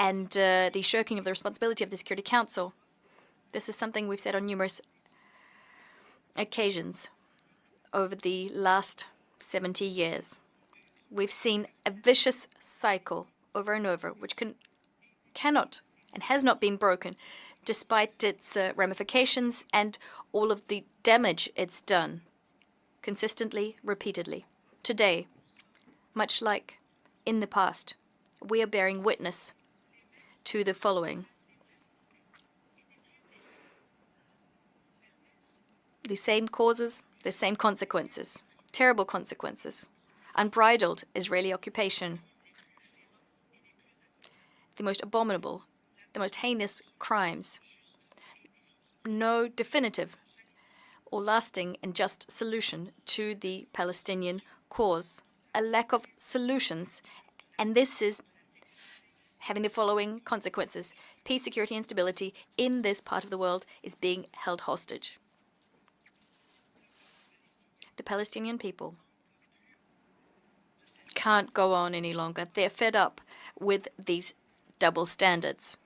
and the shirking of the responsibility of the Security Council. This is something we've said on numerous occasions over the last 70 years. We've seen a vicious cycle over and over, which cannot and has not been broken, despite its ramifications and all of the damage it's done, consistently, repeatedly. Today, much like in the past, we are bearing witness to the following. The same causes, the same consequences, terrible consequences, unbridled Israeli occupation, the most abominable, the most heinous crimes, no definitive or lasting and just solution to the Palestinian cause, a lack of solutions, and this is having the following consequences. Peace, security, and stability in this part of the world is being held hostage. The Palestinian people can't go on any longer. They're fed up with these double standards.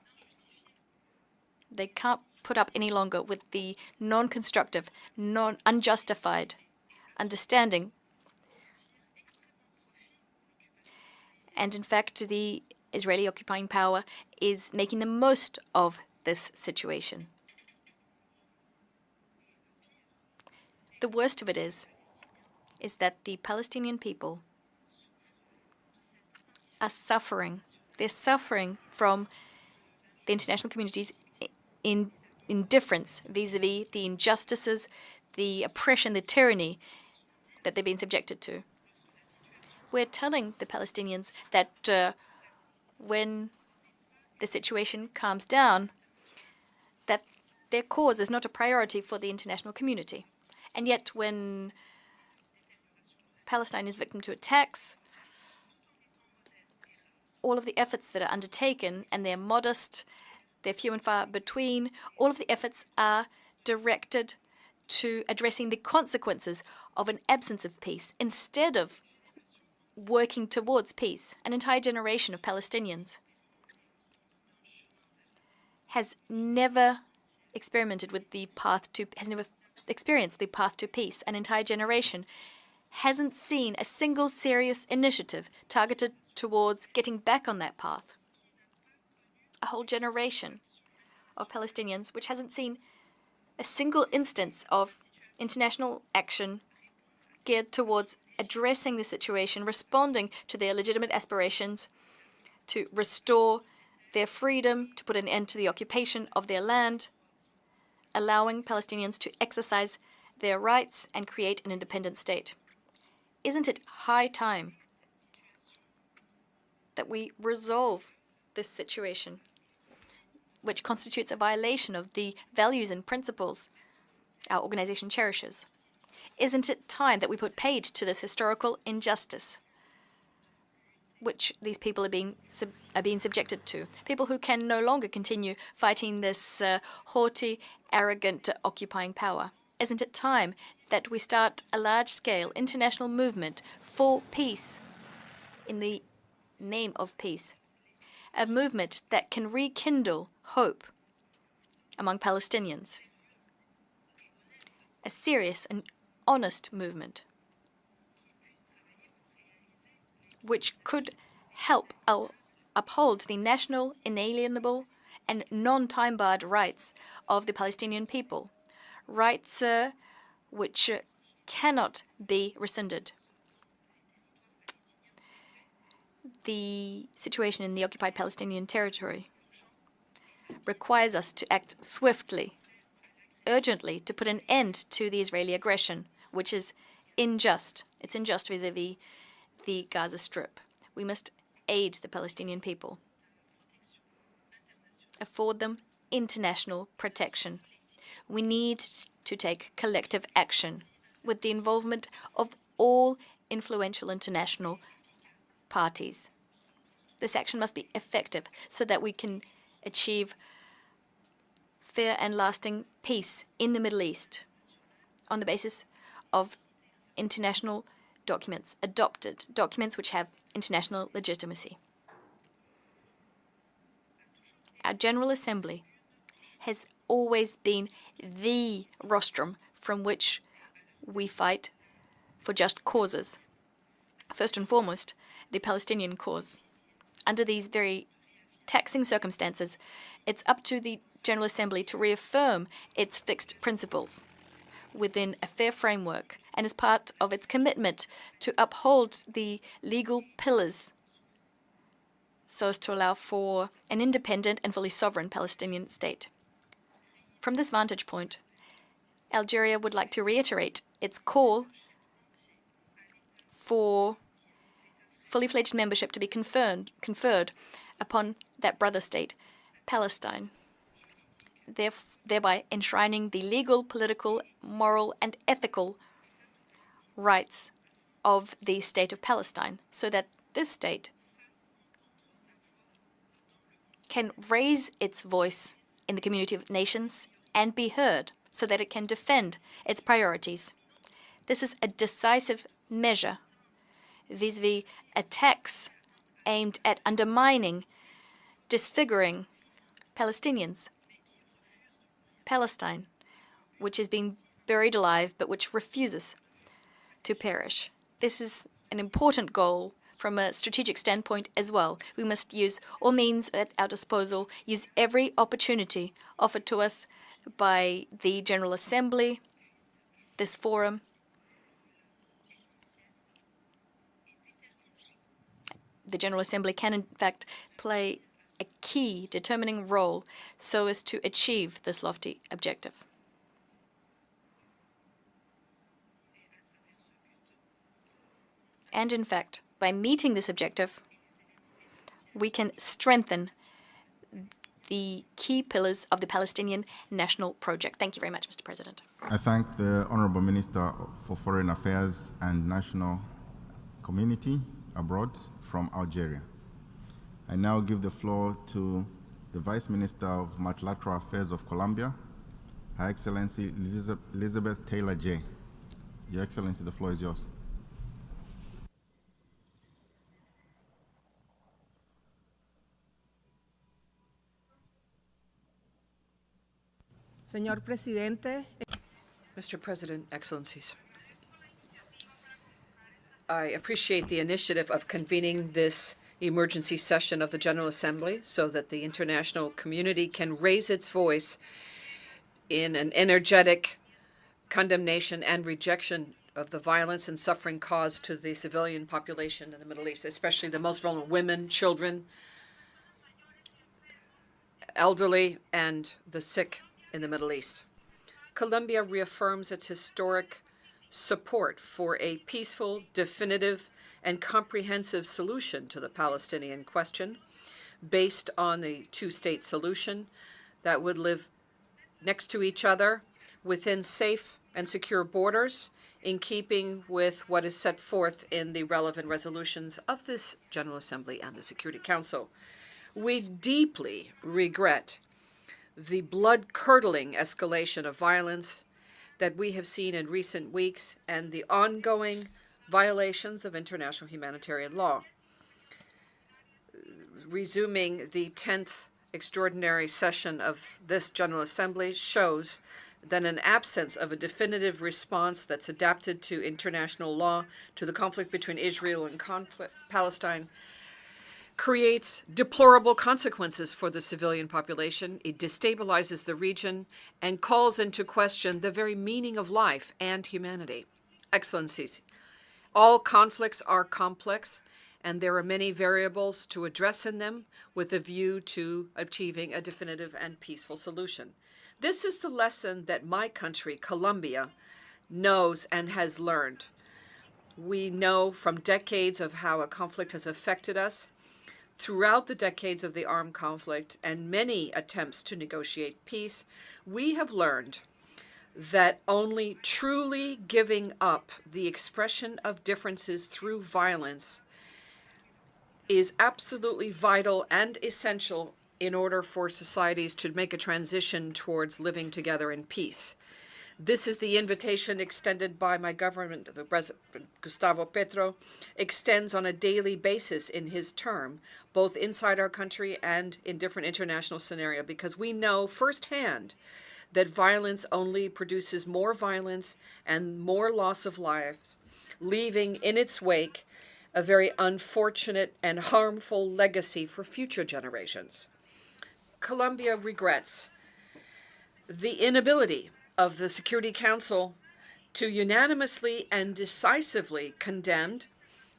They can't put up any longer with the non-constructive, unjustified understanding. And in fact, the Israeli occupying power is making the most of this situation. The worst of it is that the Palestinian people are suffering. They're suffering from the international community's indifference vis-à-vis the injustices, the oppression, the tyranny that they've been subjected to. We're telling the Palestinians that when the situation calms down, that their cause is not a priority for the international community. And yet when Palestine is victim to attacks, all of the efforts that are undertaken, and they're modest, they're few and far between, all of the efforts are directed to addressing the consequences of an absence of peace instead of working towards peace. An entire generation of Palestinians has never experimented with the path to, has never experienced the path to peace. An entire generation hasn't seen a single serious initiative targeted towards getting back on that path. A whole generation of Palestinians which hasn't seen a single instance of international action geared towards addressing the situation, responding to their legitimate aspirations to restore their freedom, to put an end to the occupation of their land, allowing Palestinians to exercise their rights and create an independent state. Isn't it high time that we resolve this situation, which constitutes a violation of the values and principles our organization cherishes? Isn't it time that we put paid to this historical injustice which these people are being subjected to? People who can no longer continue fighting this haughty, arrogant, occupying power. Isn't it time that we start a large-scale international movement for peace, in the name of peace? A movement that can rekindle hope among Palestinians. A serious and honest movement which could help uphold the national, inalienable, and non-time-barred rights of the Palestinian people. Rights which cannot be rescinded. The situation in the occupied Palestinian territory requires us to act swiftly, urgently, to put an end to the Israeli aggression, which is unjust. It's unjust vis-à-vis the Gaza Strip. We must aid the Palestinian people, afford them international protection. We need to take collective action with the involvement of all influential international parties. This action must be effective so that we can achieve fair and lasting peace in the Middle East on the basis of international documents, adopted documents which have international legitimacy. Our General Assembly has always been the rostrum from which we fight for just causes. First and foremost, the Palestinian cause. Under these very taxing circumstances, it's up to the General Assembly to reaffirm its fixed principles within a fair framework and as part of its commitment to uphold the legal pillars so as to allow for an independent and fully sovereign Palestinian state. From this vantage point, Algeria would like to reiterate its call for fully fledged membership to be conferred upon that brother state, Palestine, thereby enshrining the legal, political, moral, and ethical rights of the state of Palestine, so that this state can raise its voice in the community of nations and be heard, so that it can defend its priorities. This is a decisive measure vis-à-vis attacks aimed at undermining, disfiguring Palestinians. Palestine, which is being buried alive but which refuses to perish. This is an important goal from a strategic standpoint as well. We must use all means at our disposal, use every opportunity offered to us by the General Assembly, this forum. The General Assembly can, in fact, play a key determining role so as to achieve this lofty objective. And in fact, by meeting this objective, we can strengthen the key pillars of the Palestinian national project. Thank you very much, Mr. President. I thank the Honorable Minister for Foreign Affairs and National Community Abroad from Algeria. I now give the floor to the Vice Minister of Multilateral Affairs of Colombia, Her Excellency Elizabeth Taylor Jay. Your Excellency, the floor is yours. Señor Presidente. Mr. President, Excellencies, I appreciate the initiative of convening this emergency session of the General Assembly so that the international community can raise its voice in an energetic condemnation and rejection of the violence and suffering caused to the civilian population in the Middle East, especially the most vulnerable women, children, elderly, and the sick in the Middle East. Colombia reaffirms its historic support for a peaceful, definitive, and comprehensive solution to the Palestinian question based on the two-state solution that would live next to each other within safe and secure borders in keeping with what is set forth in the relevant resolutions of this General Assembly and the Security Council. We deeply regret the blood-curdling escalation of violence that we have seen in recent weeks and the ongoing violations of international humanitarian law. Resuming the 10th extraordinary session of this General Assembly shows that an absence of a definitive response that's adapted to international law to the conflict between Israel and Palestine creates deplorable consequences for the civilian population. It destabilizes the region and calls into question the very meaning of life and humanity. Excellencies, all conflicts are complex, and there are many variables to address in them with a view to achieving a definitive and peaceful solution. This is the lesson that my country, Colombia, knows and has learned. We know from decades of how a conflict has affected us. Throughout the decades of the armed conflict and many attempts to negotiate peace, we have learned that only truly giving up the expression of differences through violence is absolutely vital and essential in order for societies to make a transition towards living together in peace. This is the invitation extended by my government. The President, Gustavo Petro, extends on a daily basis in his term, both inside our country and in different international scenarios, because we know firsthand that violence only produces more violence and more loss of lives, leaving in its wake a very unfortunate and harmful legacy for future generations. Colombia regrets the inability of the Security Council to unanimously and decisively condemn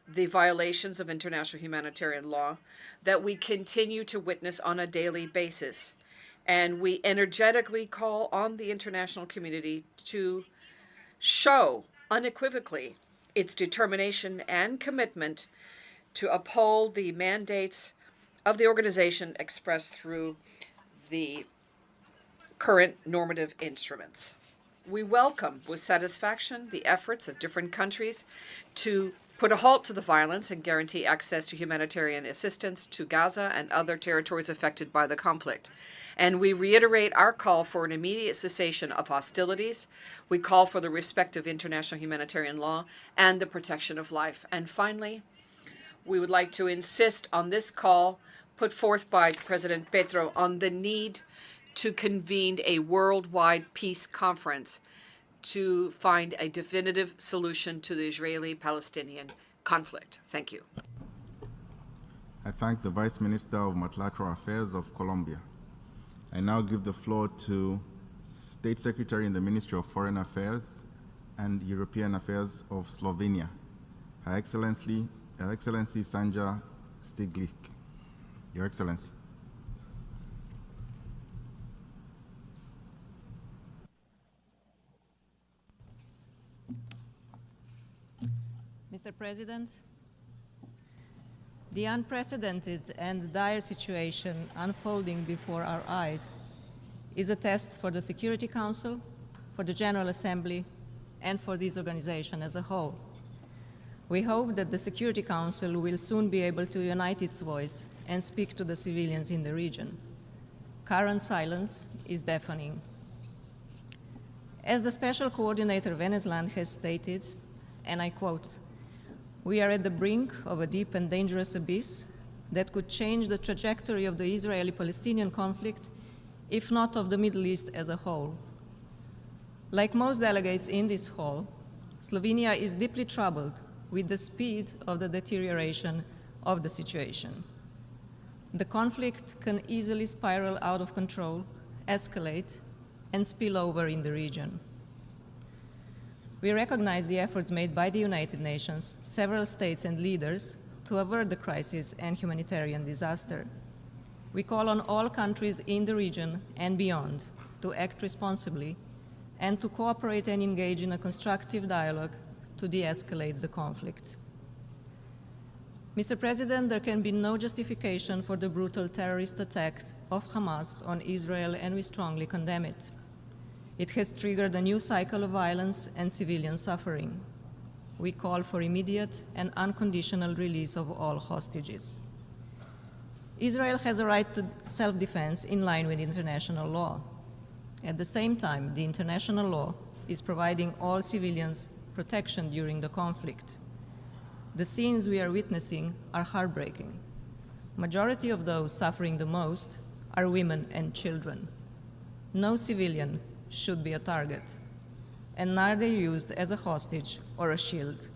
the violations of international humanitarian law that we continue to witness on a daily basis. And we energetically call on the international community to show unequivocally its determination and commitment to uphold the mandates of the organization expressed through the current normative instruments. We welcome with satisfaction the efforts of different countries to put a halt to the violence and guarantee access to humanitarian assistance to Gaza and other territories affected by the conflict. And we reiterate our call for an immediate cessation of hostilities. We call for the respect of international humanitarian law and the protection of life. And finally, we would like to insist on this call put forth by President Petro on the need to convene a worldwide peace conference to find a definitive solution to the Israeli-Palestinian conflict. Thank you. I thank the Vice Minister of Multilateral Affairs of Colombia. I now give the floor to State Secretary in the Ministry of Foreign Affairs and European Affairs of Slovenia, Her Excellency Sanja Stiglic. Your Excellency. Mr. President, the unprecedented and dire situation unfolding before our eyes is a test for the Security Council, for the General Assembly, and for this organization as a whole. We hope that the Security Council will soon be able to unite its voice and speak to the civilians in the region. Current silence is deafening. As the Special Coordinator Venezuelan has stated, and I quote, "We are at the brink of a deep and dangerous abyss that could change the trajectory of the Israeli-Palestinian conflict, if not of the Middle East as a whole." Like most delegates in this hall, Slovenia is deeply troubled with the speed of the deterioration of the situation. The conflict can easily spiral out of control, escalate, and spill over in the region. We recognize the efforts made by the United Nations, several states and leaders to avert the crisis and humanitarian disaster. We call on all countries in the region and beyond to act responsibly and to cooperate and engage in a constructive dialogue to de-escalate the conflict. Mr. President, there can be no justification for the brutal terrorist attack of Hamas on Israel, and we strongly condemn it. It has triggered a new cycle of violence and civilian suffering. We call for immediate and unconditional release of all hostages. Israel has a right to self-defense in line with international law. At the same time, the international law is providing all civilians protection during the conflict. The scenes we are witnessing are heartbreaking. Majority of those suffering the most are women and children. No civilian should be a target, and neither used as a hostage or a shield.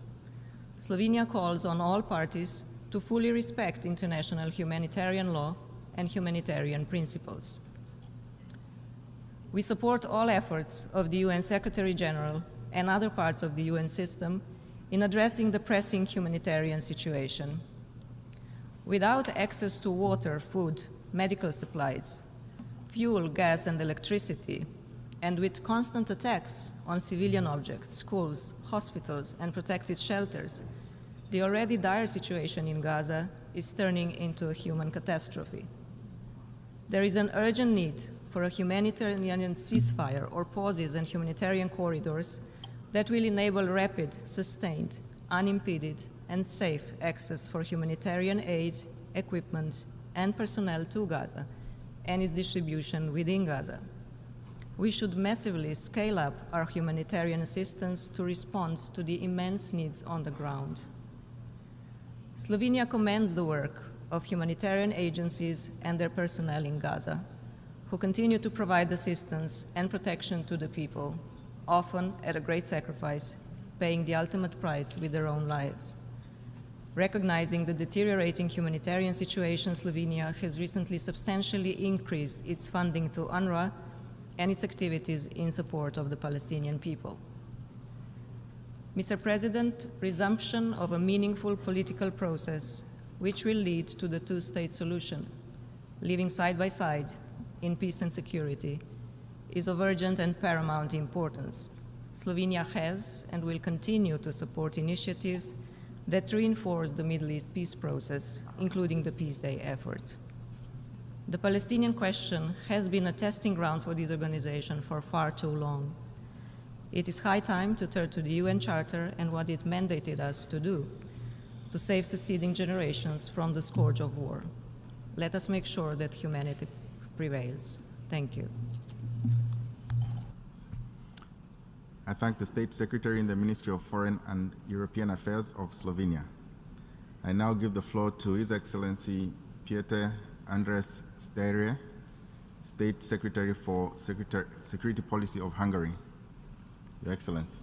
Slovenia calls on all parties to fully respect international humanitarian law and humanitarian principles. We support all efforts of the UN Secretary General and other parts of the UN system in addressing the pressing humanitarian situation. Without access to water, food, medical supplies, fuel, gas, and electricity, and with constant attacks on civilian objects, schools, hospitals, and protected shelters, the already dire situation in Gaza is turning into a human catastrophe. There is an urgent need for a humanitarian ceasefire or pauses and humanitarian corridors that will enable rapid, sustained, unimpeded, and safe access for humanitarian aid, equipment, and personnel to Gaza and its distribution within Gaza. We should massively scale up our humanitarian assistance to respond to the immense needs on the ground. Slovenia commends the work of humanitarian agencies and their personnel in Gaza, who continue to provide assistance and protection to the people, often at a great sacrifice, paying the ultimate price with their own lives. Recognizing the deteriorating humanitarian situation, Slovenia has recently substantially increased its funding to UNRWA and its activities in support of the Palestinian people. Mr. President, resumption of a meaningful political process which will lead to the two-state solution, living side by side in peace and security, is of urgent and paramount importance. Slovenia has and will continue to support initiatives that reinforce the Middle East peace process, including the Peace Day effort. The Palestinian question has been a testing ground for this organization for far too long. It is high time to turn to the UN Charter and what it mandated us to do, to save succeeding generations from the scourge of war. Let us make sure that humanity prevails. Thank you. I thank the State Secretary in the Ministry of Foreign and European Affairs of Slovenia. I now give the floor to His Excellency Peter Andres Steire, State Secretary for Security Policy of Hungary. Your Excellency.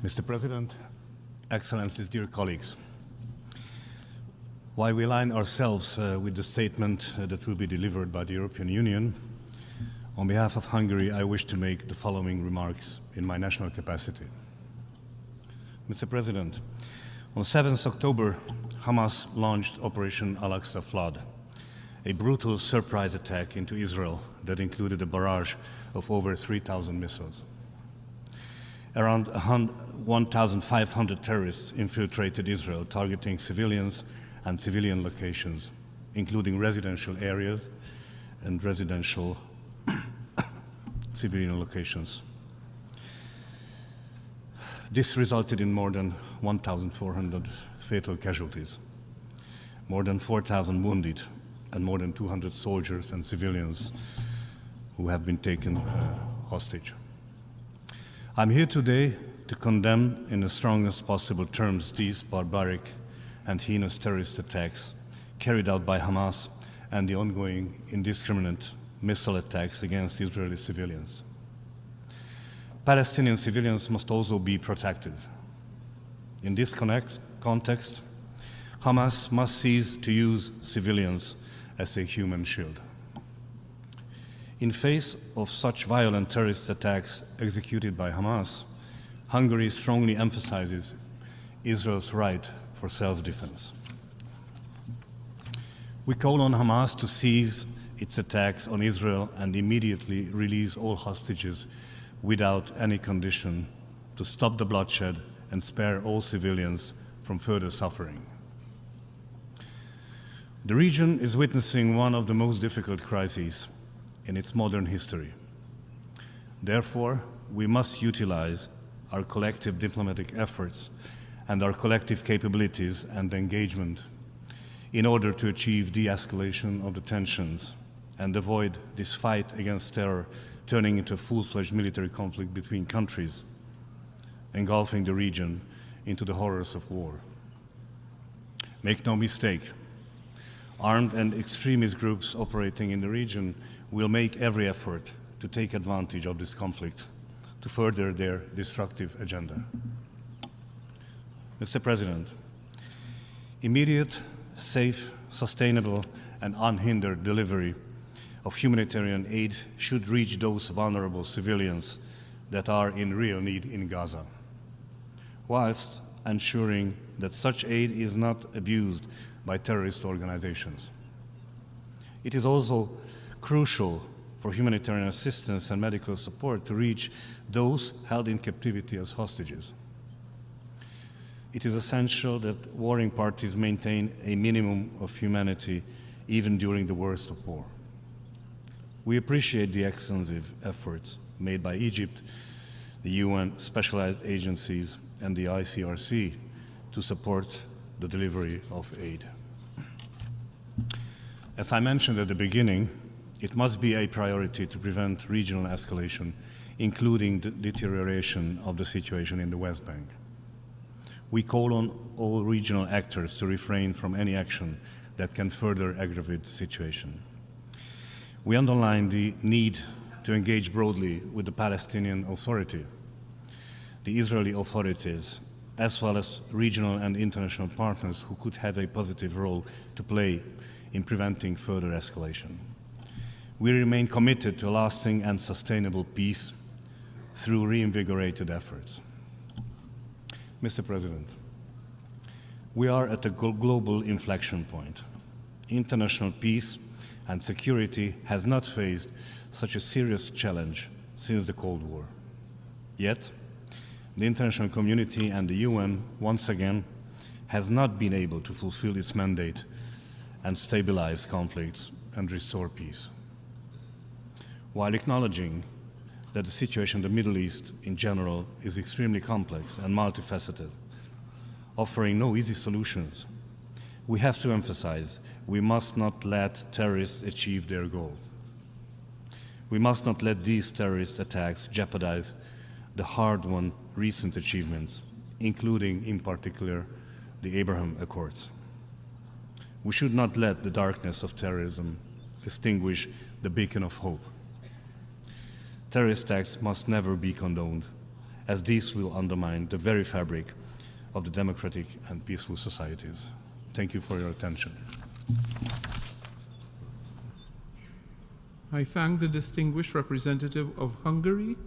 Mr. President, Excellencies, dear colleagues, while we align ourselves with the statement that will be delivered by the European Union, on behalf of Hungary, I wish to make the following remarks in my national capacity. Mr. President, on 7th October, Hamas launched Operation Al-Aqsa Flood, a brutal surprise attack into Israel that included a barrage of over 3,000 missiles. Around 1,500 terrorists infiltrated Israel, targeting civilians and civilian locations, including residential areas and residential civilian locations. This resulted in more than 1,400 fatal casualties, more than 4,000 wounded, and more than 200 soldiers and civilians who have been taken hostage. I'm here today to condemn in the strongest possible terms these barbaric and heinous terrorist attacks carried out by Hamas and the ongoing indiscriminate missile attacks against Israeli civilians. Palestinian civilians must also be protected. In this context, Hamas must cease to use civilians as a human shield. In face of such violent terrorist attacks executed by Hamas, Hungary strongly emphasizes Israel's right for self-defense. We call on Hamas to cease its attacks on Israel and immediately release all hostages without any condition, to stop the bloodshed and spare all civilians from further suffering. The region is witnessing one of the most difficult crises in its modern history. Therefore, we must utilize our collective diplomatic efforts and our collective capabilities and engagement in order to achieve de-escalation of the tensions and avoid this fight against terror turning into a full-fledged military conflict between countries, engulfing the region into the horrors of war. Make no mistake, armed and extremist groups operating in the region will make every effort to take advantage of this conflict to further their destructive agenda. Mr. President, immediate, safe, sustainable, and unhindered delivery of humanitarian aid should reach those vulnerable civilians that are in real need in Gaza, whilst ensuring that such aid is not abused by terrorist organizations. It is also crucial for humanitarian assistance and medical support to reach those held in captivity as hostages. It is essential that warring parties maintain a minimum of humanity even during the worst of war. We appreciate the extensive efforts made by Egypt, the UN specialized agencies, and the ICRC to support the delivery of aid. As I mentioned at the beginning, it must be a priority to prevent regional escalation, including the deterioration of the situation in the West Bank. We call on all regional actors to refrain from any action that can further aggravate the situation. We underline the need to engage broadly with the Palestinian Authority, the Israeli authorities, as well as regional and international partners who could have a positive role to play in preventing further escalation. We remain committed to lasting and sustainable peace through reinvigorated efforts. Mr. President, we are at a global inflection point. International peace and security has not faced such a serious challenge since the Cold War. Yet, the international community and the UN, once again, has not been able to fulfill its mandate and stabilize conflicts and restore peace. While acknowledging that the situation in the Middle East in general is extremely complex and multifaceted, offering no easy solutions, we have to emphasize we must not let terrorists achieve their goal. We must not let these terrorist attacks jeopardize the hard-won recent achievements, including, in particular, the Abraham Accords. We should not let the darkness of terrorism extinguish the beacon of hope. Terrorist attacks must never be condoned, as these will undermine the very fabric of the democratic and peaceful societies. Thank you for your attention. I thank the distinguished representative of Hungary,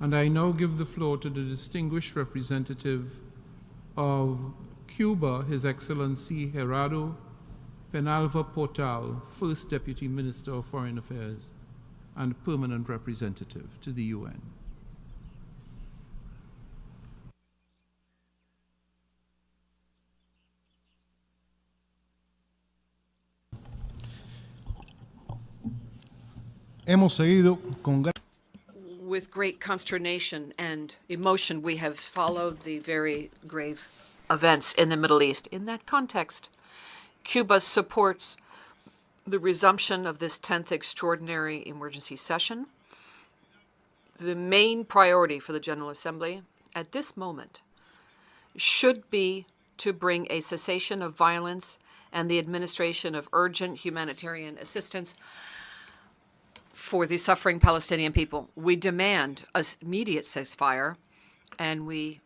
and I now give the floor to the distinguished representative of Cuba, His Excellency Gerardo Penalva Portal, First Deputy Minister of Foreign Affairs and Permanent Representative to the UN. Hemos seguido con With great consternation and emotion, we have followed the very grave events in the Middle East. In that context, Cuba supports the resumption of this 10th extraordinary emergency session. The main priority for the General Assembly at this moment should be to bring a cessation of violence and the administration of urgent humanitarian assistance for the suffering Palestinian people. We demand an immediate ceasefire, and we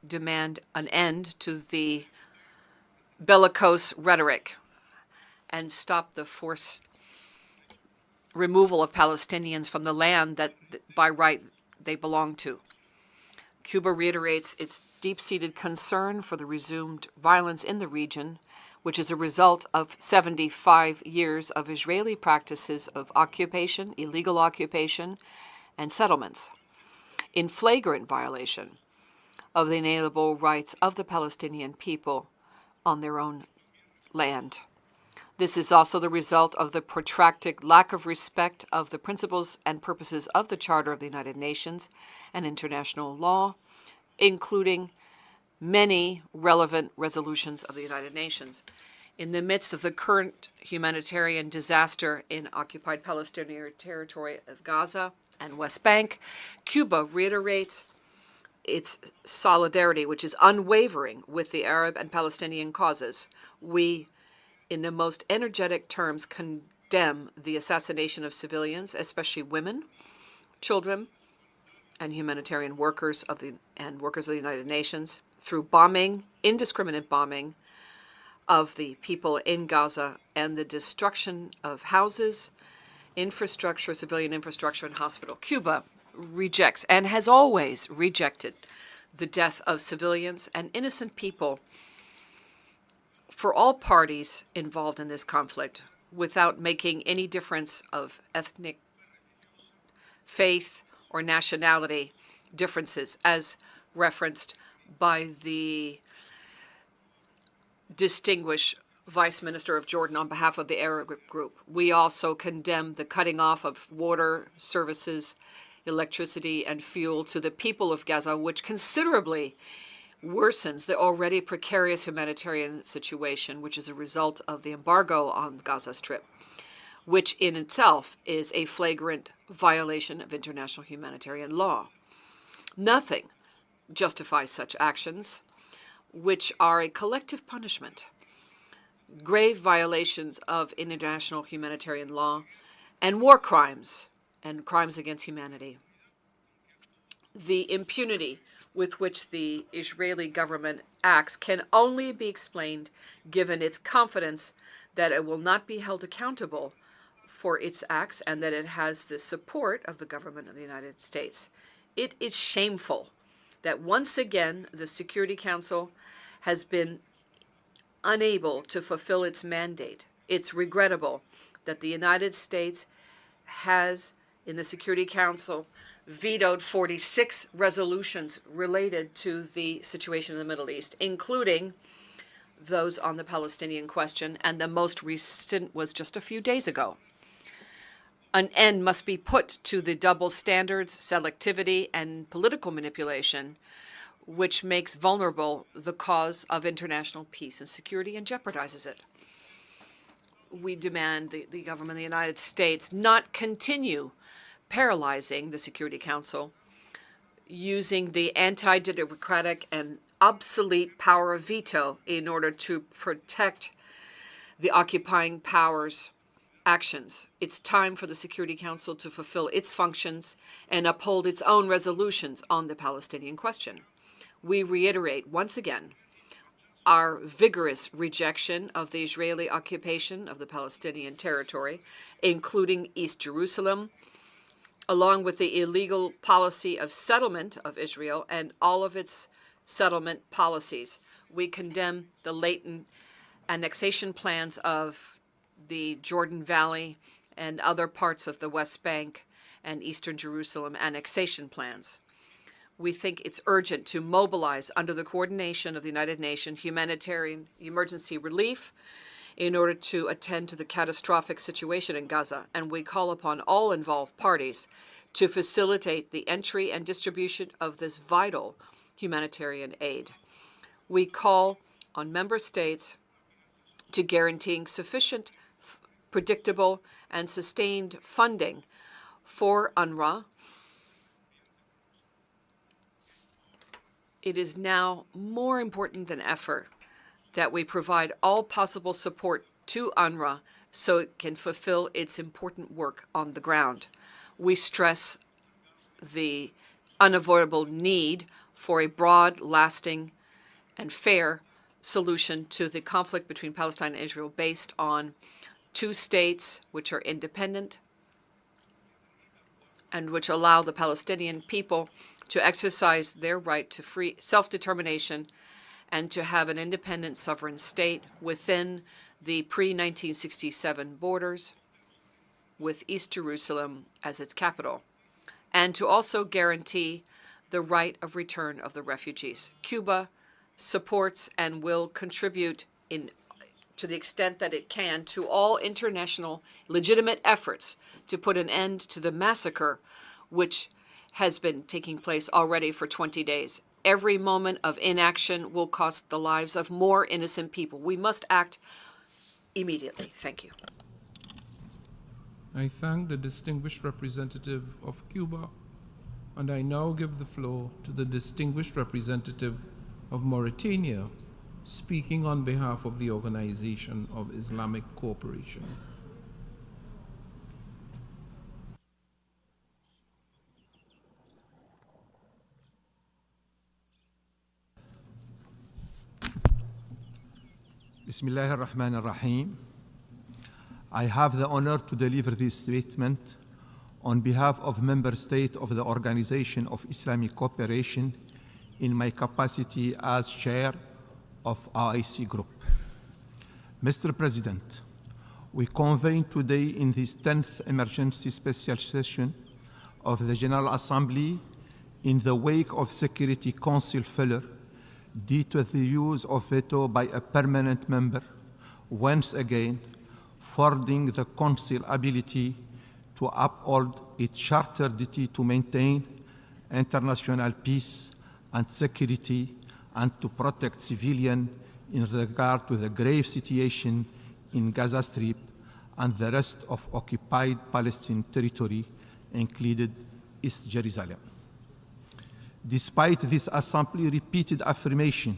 demand an end to the bellicose rhetoric and stop the forced removal of Palestinians from the land that by right they belong to. Cuba reiterates its deep-seated concern for the resumed violence in the region, which is a result of 75 years of Israeli practices of occupation, illegal occupation, and settlements, in flagrant violation of the inalienable rights of the Palestinian people on their own land. This is also the result of the protracted lack of respect of the principles and purposes of the Charter of the United Nations and international law, including many relevant resolutions of the United Nations. In the midst of the current humanitarian disaster in occupied Palestinian territory of Gaza and West Bank, Cuba reiterates its solidarity, which is unwavering, with the Arab and Palestinian causes. We, in the most energetic terms, condemn the assassination of civilians, especially women, children, and humanitarian workers of the United Nations, through bombing, indiscriminate bombing of the people in Gaza and the destruction of houses, infrastructure, civilian infrastructure, and hospital. Cuba rejects and has always rejected the death of civilians and innocent people for all parties involved in this conflict, without making any difference of ethnic, faith, or nationality differences, as referenced by the distinguished Vice Minister of Jordan on behalf of the Arab group. We also condemn the cutting off of water services electricity and fuel to the people of Gaza, which considerably worsens the already precarious humanitarian situation, which is a result of the embargo on Gaza Strip, which in itself is a flagrant violation of international humanitarian law. Nothing justifies such actions, which are a collective punishment, grave violations of international humanitarian law, and war crimes and crimes against humanity. The impunity with which the Israeli government acts can only be explained given its confidence that it will not be held accountable for its acts and that it has the support of the government of the United States. It is shameful that once again the Security Council has been unable to fulfill its mandate. It's regrettable that the United States has, in the Security Council, vetoed 46 resolutions related to the situation in the Middle East, including those on the Palestinian question, and the most recent was just a few days ago. An end must be put to the double standards, selectivity, and political manipulation, which makes vulnerable the cause of international peace and security and jeopardizes it. We demand the government of the United States not continue paralyzing the Security Council, using the anti-democratic and obsolete power of veto in order to protect the occupying powers' actions. It's time for the Security Council to fulfill its functions and uphold its own resolutions on the Palestinian question. We reiterate once again our vigorous rejection of the Israeli occupation of the Palestinian territory, including East Jerusalem, along with the illegal policy of settlement of Israel and all of its settlement policies. We condemn the latent annexation plans of the Jordan Valley and other parts of the West Bank and Eastern Jerusalem annexation plans. We think it's urgent to mobilize, under the coordination of the United Nations, humanitarian emergency relief in order to attend to the catastrophic situation in Gaza, and we call upon all involved parties to facilitate the entry and distribution of this vital humanitarian aid. We call on member states to guaranteeing sufficient, predictable, and sustained funding for UNRWA. It is now more important than ever that we provide all possible support to UNRWA so it can fulfill its important work on the ground. We stress the unavoidable need for a broad, lasting, and fair solution to the conflict between Palestine and Israel based on two states which are independent and which allow the Palestinian people to exercise their right to free self-determination and to have an independent sovereign state within the pre-1967 borders, with East Jerusalem as its capital, and to also guarantee the right of return of the refugees. Cuba supports and will contribute to the extent that it can to all international legitimate efforts to put an end to the massacre which has been taking place already for 20 days. Every moment of inaction will cost the lives of more innocent people. We must act immediately. Thank you. I thank the distinguished representative of Cuba, and I now give the floor to the distinguished representative of Mauritania, speaking on behalf of the Organization of Islamic Cooperation. Bismillah ar-Rahman ar-Rahim. I have the honor to deliver this statement on behalf of Member States of the Organization of Islamic Cooperation in my capacity as Chair of OIC Group. Mr. President, we convene today in this 10th emergency special session of the General Assembly in the wake of Security Council failure due to the use of veto by a permanent member, once again, furthering the Council's ability to to uphold its charter duty to maintain international peace and security and to protect civilians in regard to the grave situation in Gaza Strip and the rest of occupied Palestinian territory, including East Jerusalem. Despite this Assembly's repeated affirmation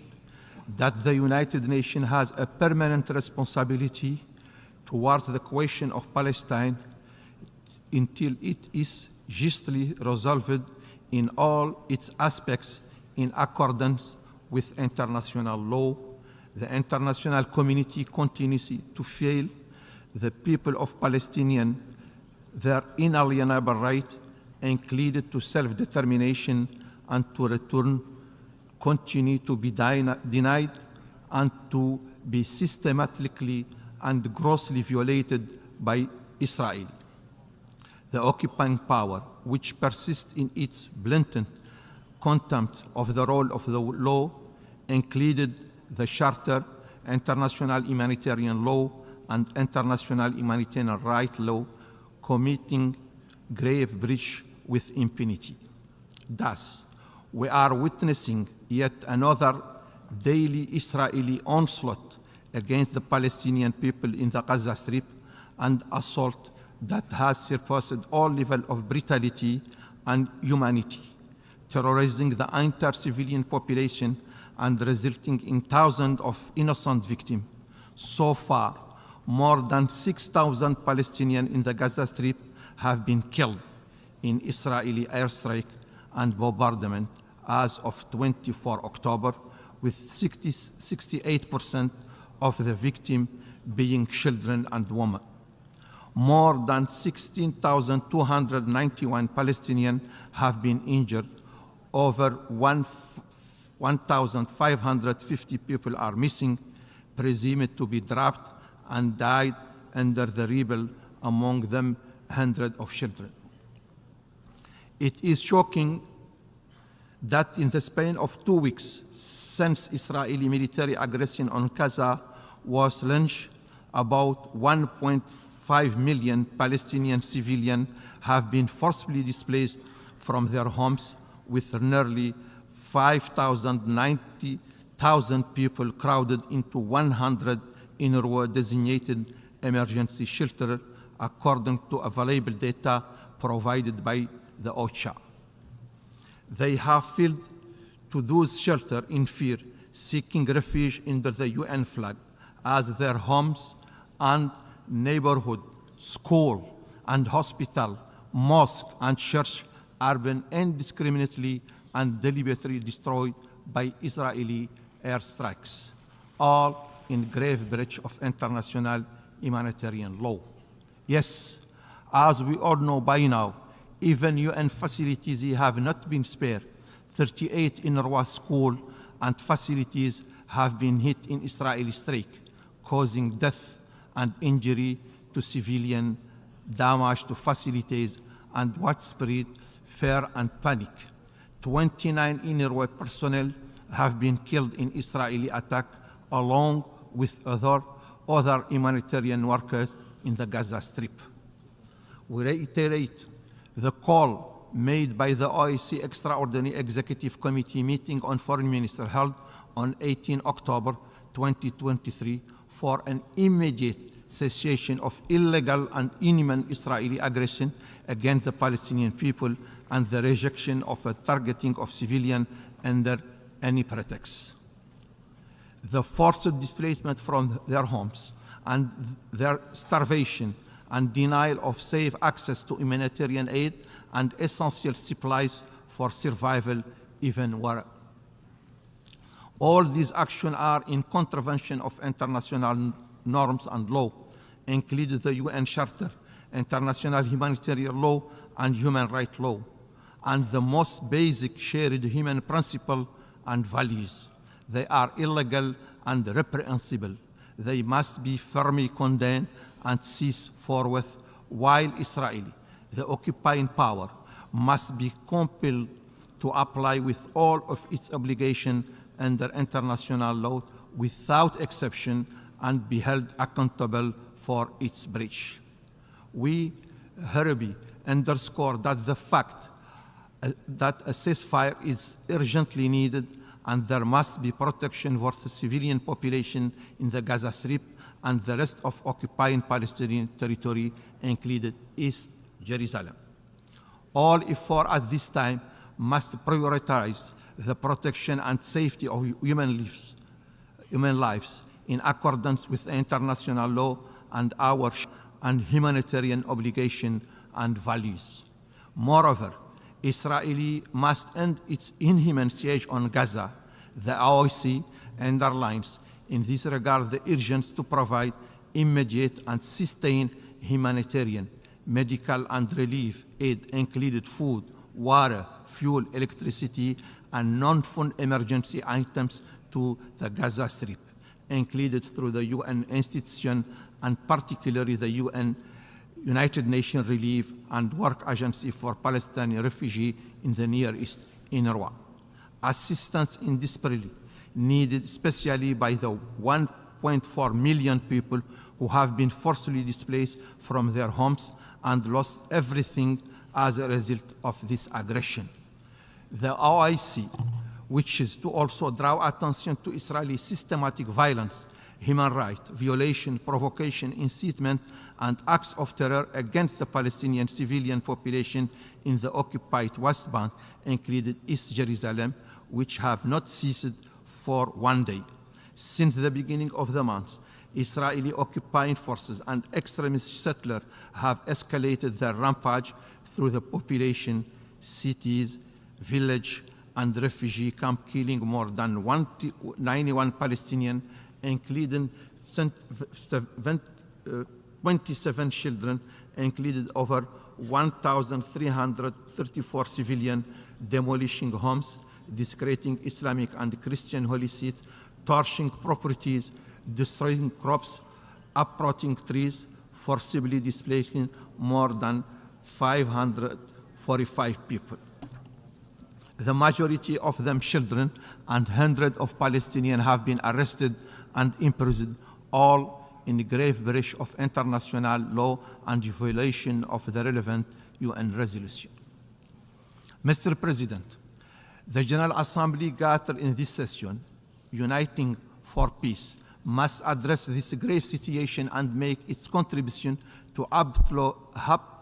that the United Nations has a permanent responsibility towards the question of Palestine until it is justly resolved in all its aspects in accordance with international law, the international community continues to fail the people of Palestinian their inalienable right, included to self-determination and to return, continue to be denied and to be systematically and grossly violated by Israel. The occupying power, which persists in its blatant contempt of the role of the law, included the Charter, international humanitarian law, and international humanitarian right law, committing grave breach with impunity. Thus, we are witnessing yet another daily Israeli onslaught against the Palestinian people in the Gaza Strip, and assault that has surpassed all levels of brutality and humanity, terrorizing the entire civilian population and resulting in thousands of innocent victims. So far, more than 6,000 Palestinians in the Gaza Strip have been killed in Israeli airstrike and bombardment as of 24 October, with 68% of the victims being children and women. More than 16,291 Palestinians have been injured. Over 1,550 people are missing, presumed to be trapped and died under the rubble, among them hundreds of children. It is shocking that in the span of 2 weeks since Israeli military aggression on Gaza was launched, about 1.5 million Palestinian civilians have been forcibly displaced from their homes, with nearly 90,000 people crowded into 100 UNRWA designated emergency shelters, according to available data provided by the OCHA. They have fled to those shelters in fear, seeking refuge under the UN flag, as their homes and neighborhood, school and hospital, mosque and church are being indiscriminately and deliberately destroyed by Israeli airstrikes, all in grave breach of international humanitarian law. Yes, as we all know by now, even UN facilities have not been spared. 38 UNRWA schools and facilities have been hit in Israeli strike, causing death and injury to civilians, damage to facilities, and widespread fear and panic. 29 UNRWA personnel have been killed in Israeli attack, along with other humanitarian workers in the Gaza Strip. We reiterate the call made by the OIC Extraordinary Executive Committee meeting on Foreign Ministers held on 18 October 2023 for an immediate cessation of illegal and inhuman Israeli aggression against the Palestinian people and the rejection of a targeting of civilians under any pretext. The forced displacement from their homes and their starvation and denial of safe access to humanitarian aid and essential supplies for survival even worse. All these actions are in contravention of international norms and law, including the UN Charter, international humanitarian law, and human rights law, and the most basic shared human principles and values. They are illegal and reprehensible. They must be firmly condemned and cease forthwith, while Israel, the occupying power, must be compelled to apply with all of its obligations under international law without exception and be held accountable for its breach. We Herby underscored that the fact that a ceasefire is urgently needed and there must be protection for the civilian population in the Gaza Strip and the rest of occupying Palestinian territory, included East Jerusalem. All efforts at this time must prioritize the protection and safety of human lives in accordance with international law and our humanitarian obligation and values. Moreover, Israel must end its inhuman siege on Gaza. The OIC underlines in this regard the urgency to provide immediate and sustained humanitarian, medical and relief aid, including food, water, fuel, electricity, and non-food emergency items to the Gaza Strip, included through the UN institution and particularly the United Nations Relief and Work Agency for Palestinian Refugees in the Near East, UNRWA. Assistance is desperately needed, especially by the 1.4 million people who have been forcibly displaced from their homes and lost everything as a result of this aggression. The OIC wishes to also draw attention to Israeli systematic violence, human rights violation, provocation, incitement, and acts of terror against the Palestinian civilian population in the occupied West Bank, including East Jerusalem, which have not ceased for one day. Since the beginning of the month, Israeli occupying forces and extremist settlers have escalated their rampage through the population, cities, village, and refugee camp, killing more than 91 Palestinians, including 27 children, included over 1,334 civilians, demolishing homes, desecrating Islamic and Christian holy sites, torching properties, destroying crops, uprooting trees, forcibly displacing more than 545 people. The majority of them children, and hundreds of Palestinians have been arrested and imprisoned, all in grave breach of international law and violation of the relevant UN resolution. Mr. President, the General Assembly gathered in this session, uniting for peace, must address this grave situation and make its contribution to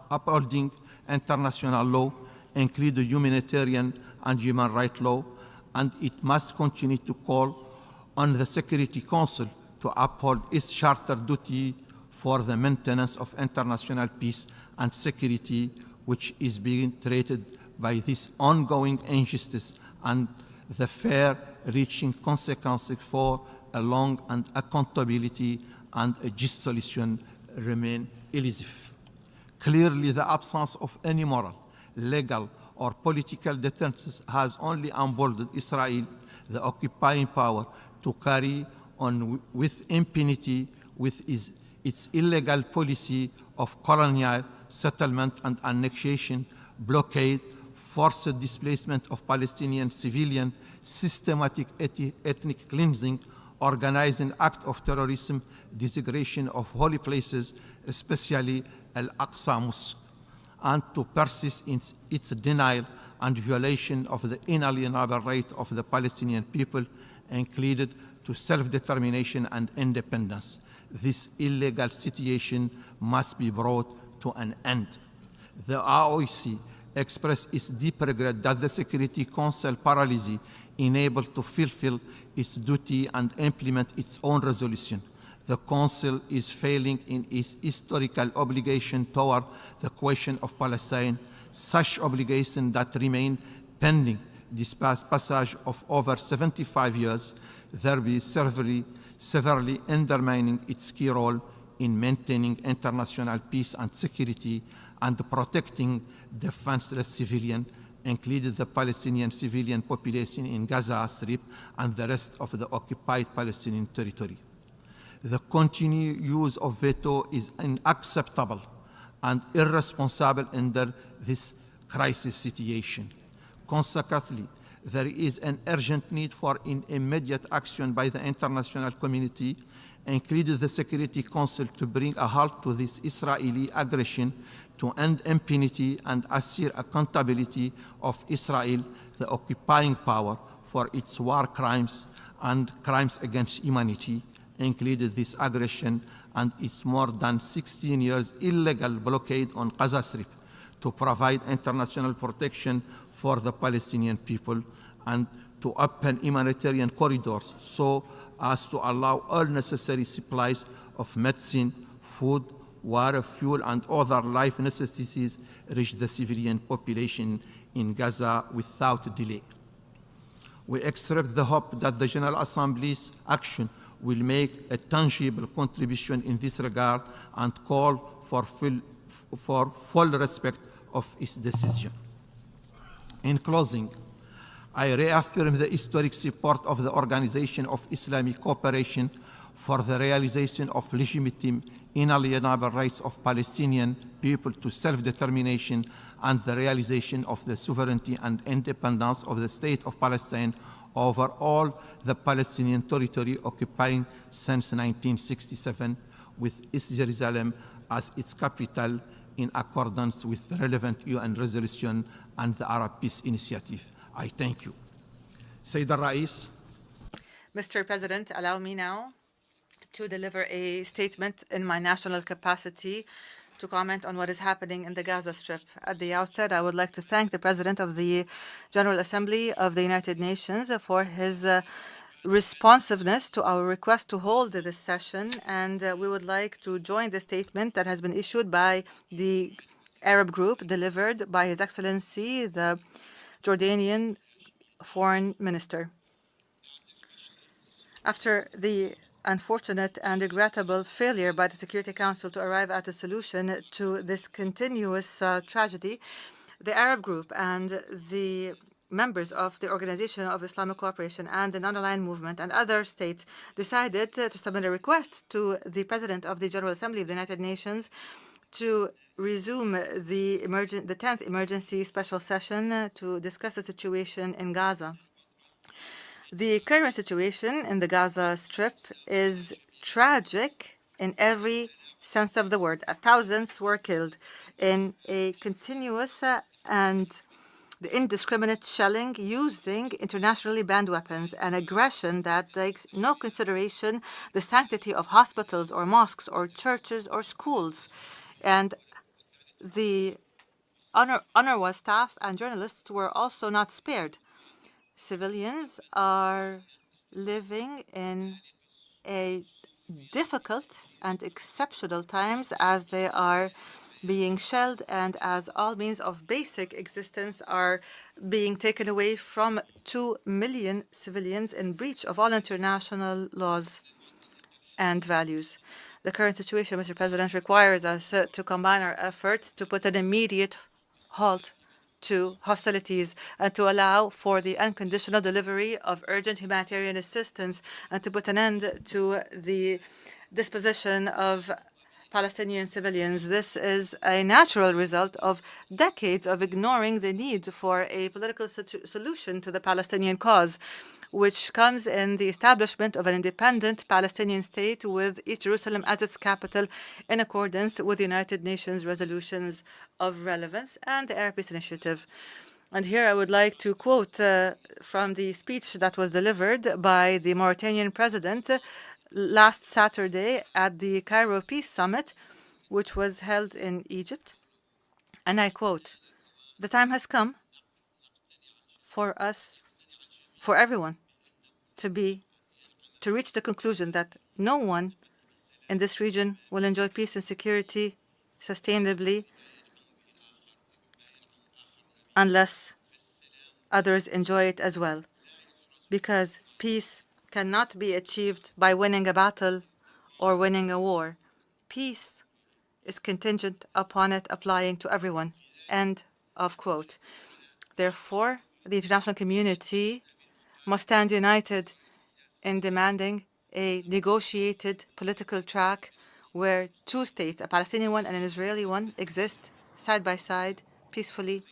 upholding international law, including humanitarian and human rights law, and it must continue to call on the Security Council to uphold its charter duty for the maintenance of international peace and security, which is being threatened by this ongoing injustice, and the far-reaching consequences for a long and accountability and a just solution remain elusive. Clearly, the absence of any moral, legal, or political deterrence has only emboldened Israel, the occupying power, to carry on with impunity with its illegal policy of colonial settlement and annexation, blockade, forced displacement of Palestinian civilians, systematic ethnic cleansing, organizing acts of terrorism, desecration of holy places, especially Al-Aqsa Mosque, and to persist in its denial and violation of the inalienable right of the Palestinian people, included to self-determination and independence. This illegal situation must be brought to an end. The OIC expressed its deep regret that the Security Council paralysis enabled to fulfill its duty and implement its own resolution. The Council is failing in its historical obligation toward the question of Palestine, such obligation that remain pending this passage of over 75 years, thereby severely undermining its key role in maintaining international peace and security and protecting defenseless civilians, including the Palestinian civilian population in Gaza Strip and the rest of the occupied Palestinian territory. The continued use of veto is unacceptable and irresponsible under this crisis situation. Consequently, there is an urgent need for immediate action by the international community, including the Security Council, to bring a halt to this Israeli aggression, to end impunity and assure accountability of Israel, the occupying power, for its war crimes and crimes against humanity, including this aggression and its more than 16 years illegal blockade on Gaza Strip, to provide international protection for the Palestinian people and to open humanitarian corridors so as to allow all necessary supplies of medicine, food, water, fuel, and other life necessities reach the civilian population in Gaza without delay. We express the hope that the General Assembly's action will make a tangible contribution in this regard and call for full respect of its decision. In closing, I reaffirm the historic support of the Organization of Islamic Cooperation for the realization of legitimate, inalienable rights of Palestinian people to self-determination and the realization of the sovereignty and independence of the State of Palestine over all the Palestinian territory occupying since 1967, with East Jerusalem as its capital in accordance with the relevant UN resolution and the Arab Peace Initiative. I thank you. Sayyid al-Rais. Mr. President, allow me now to deliver a statement in my national capacity to comment on what is happening in the Gaza Strip. At the outset, I would like to thank the President of the General Assembly of the United Nations for his responsiveness to our request to hold this session, and we would like to join the statement that has been issued by the Arab group delivered by His Excellency, the Jordanian Foreign Minister. After the unfortunate and regrettable failure by the Security Council to arrive at a solution to this continuous tragedy, the Arab group and the members of the Organization of Islamic Cooperation and the Non-Aligned Movement and other states decided to submit a request to the President of the General Assembly of the United Nations to resume the 10th emergency special session to discuss the situation in Gaza. The current situation in the Gaza Strip is tragic in every sense of the word. Thousands were killed in a continuous and indiscriminate shelling using internationally banned weapons, and aggression that takes no consideration the sanctity of hospitals or mosques or churches or schools. And the UNRWA staff and journalists were also not spared. Civilians are living in a difficult and exceptional times as they are being shelled and as all means of basic existence are being taken away from 2 million civilians in breach of all international laws and values. The current situation, Mr. President, requires us to combine our efforts to put an immediate halt to hostilities and to allow for the unconditional delivery of urgent humanitarian assistance and to put an end to the disposition of Palestinian civilians. This is a natural result of decades of ignoring the need for a political solution to the Palestinian cause, which comes in the establishment of an independent Palestinian state with East Jerusalem as its capital in accordance with the United Nations resolutions of relevance and the Arab Peace Initiative. And here I would like to quote from the speech that was delivered by the Mauritanian president last Saturday at the Cairo Peace Summit, which was held in Egypt. And I quote, "The time has come for us, for everyone, to reach the conclusion that no one in this region will enjoy peace and security sustainably unless others enjoy it as well. Because peace cannot be achieved by winning a battle or winning a war. Peace is contingent upon it applying to everyone." End of quote. Therefore, the international community must stand united in demanding a negotiated political track where two states, a Palestinian one and an Israeli one, exist side by side, peacefully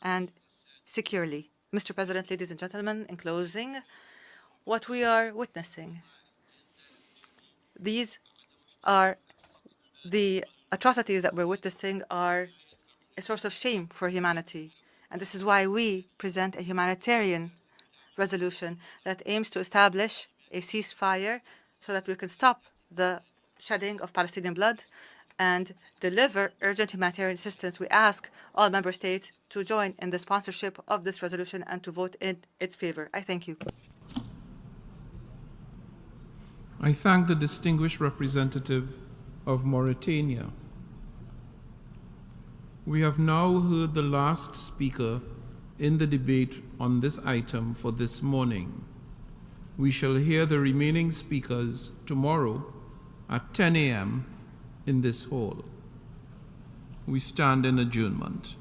and securely. Mr. President, ladies and gentlemen, in closing, what we are witnessing, these are the atrocities that we're witnessing are a source of shame for humanity. And this is why we present a humanitarian resolution that aims to establish a ceasefire so that we can stop the shedding of Palestinian blood and deliver urgent humanitarian assistance. We ask all member states to join in the sponsorship of this resolution and to vote in its favor. I thank you. I thank the distinguished representative of Mauritania. We have now heard the last speaker in the debate on this item for this morning. We shall hear the remaining speakers tomorrow at 10 a.m. in this hall. We stand in adjournment.